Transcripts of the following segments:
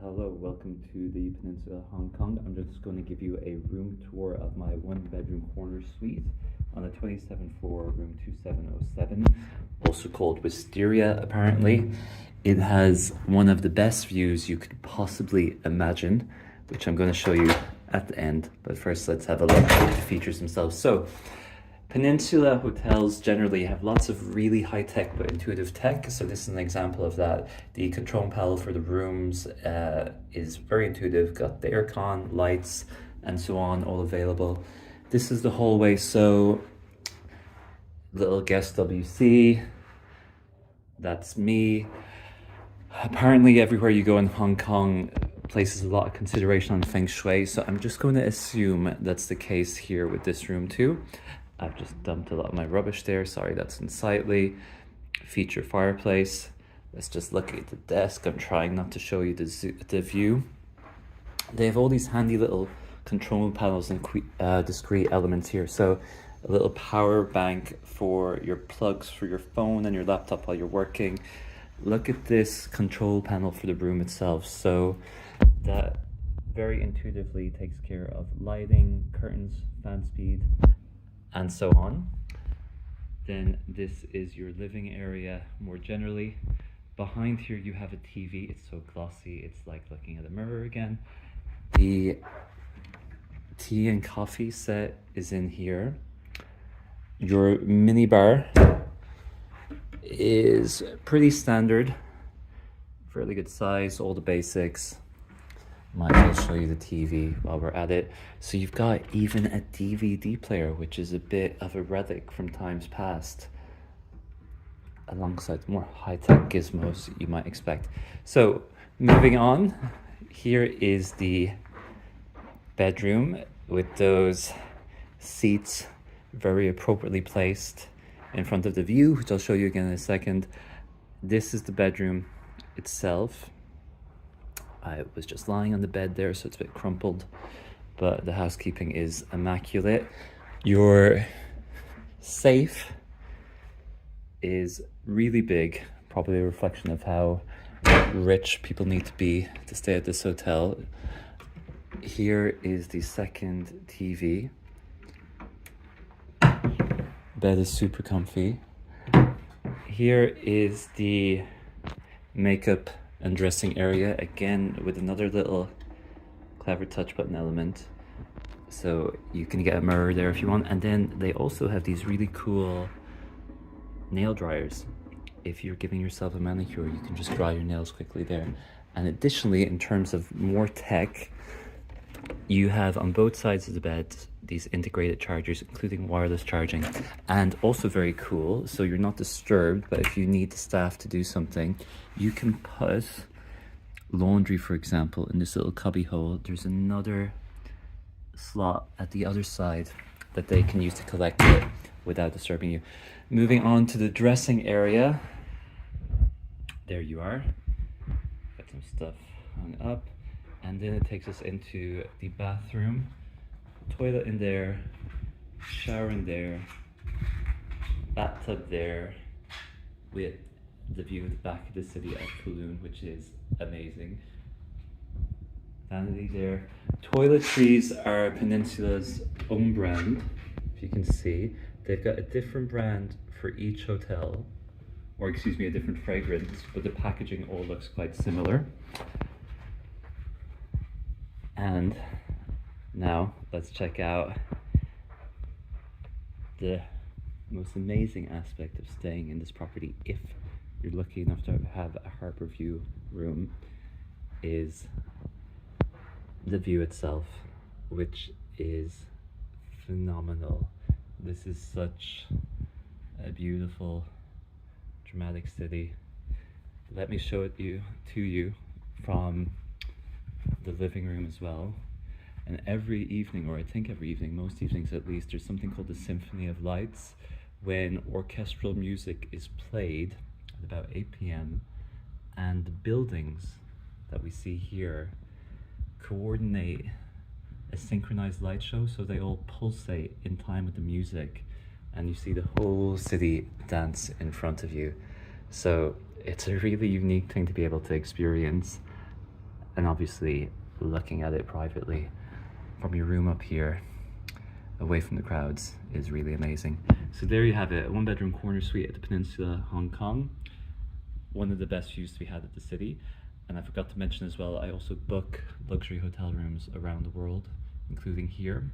Hello, welcome to the Peninsula Hong Kong. I'm just going to give you a room tour of my one bedroom corner suite on the 27th floor, room 2707, also called Wisteria apparently. It has one of the best views you could possibly imagine, which I'm going to show you at the end. But first, let's have a look at the features themselves. So, Peninsula hotels generally have lots of really high-tech but intuitive tech, so this is an example of that. The control panel for the rooms is very intuitive, got the aircon, lights, and so on, all available. This is the hallway, so little guest WC, that's me. Apparently everywhere you go in Hong Kong places a lot of consideration on feng shui, so I'm just going to assume that's the case here with this room too. I've just dumped a lot of my rubbish there. Sorry, that's unsightly. Feature fireplace. Let's just look at the desk. I'm trying not to show you the view. They have all these handy little control panels and discrete elements here. So a little power bank for your plugs for your phone and your laptop while you're working. Look at this control panel for the room itself. So that very intuitively takes care of lighting, curtains, fan speed, and so on. Then this is your living area more generally. Behind here you have a TV. It's so glossy, it's like looking at a mirror again. The tea and coffee set is in here. Your mini bar is pretty standard, fairly good size, all the basics. Might as well show you the TV while we're at it. So you've got even a DVD player, which is a bit of a relic from times past, alongside more high-tech gizmos you might expect. So moving on, here is the bedroom with those seats very appropriately placed in front of the view, which I'll show you again in a second. This is the bedroom itself. I was just lying on the bed there, so it's a bit crumpled, but the housekeeping is immaculate. Your safe is really big, probably a reflection of how rich people need to be to stay at this hotel. Here is the second TV. Bed is super comfy. Here is the makeup and dressing area, again with another little clever touch button element, so you can get a mirror there if you want. And then they also have these really cool nail dryers. If you're giving yourself a manicure, you can just dry your nails quickly there. And additionally, in terms of more tech, you have on both sides of the bed these integrated chargers, including wireless charging, and also very cool, so you're not disturbed. But if you need the staff to do something, you can put laundry, for example, in this little cubby hole. There's another slot at the other side that they can use to collect it without disturbing you. Moving on to the dressing area, there you are. Got some stuff hung up, and then it takes us into the bathroom. Toilet in there, shower in there, bathtub there, with the view of the back of the city of Kowloon, which is amazing. Vanity there. Toiletries are Peninsula's own brand, if you can see. They've got a different brand for each hotel, or excuse me, a different fragrance, but the packaging all looks quite similar. And now let's check out the most amazing aspect of staying in this property, if you're lucky enough to have a harbour view room, is the view itself, which is phenomenal. This is such a beautiful, dramatic city. Let me show it to you from the living room as well. And every evening, or I think every evening, most evenings at least, there's something called the Symphony of Lights, when orchestral music is played at about 8 p.m. and the buildings that we see here coordinate a synchronized light show, so they all pulsate in time with the music, and you see the whole city dance in front of you. So it's a really unique thing to be able to experience. And obviously looking at it privately from your room up here, away from the crowds, is really amazing. So there you have it, a 1-bedroom corner suite at the Peninsula Hong Kong. One of the best views to be had at the city. And I forgot to mention as well, I also book luxury hotel rooms around the world, including here,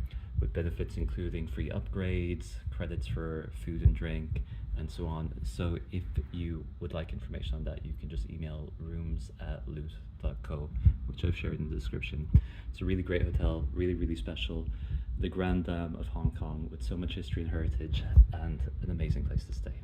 with benefits including free upgrades, credits for food and drink, and so on. So if you would like information on that, you can just email rooms@loot.co, which I've shared in the description. It's a really great hotel, really, really special. The Grand Dam of Hong Kong with so much history and heritage, and an amazing place to stay.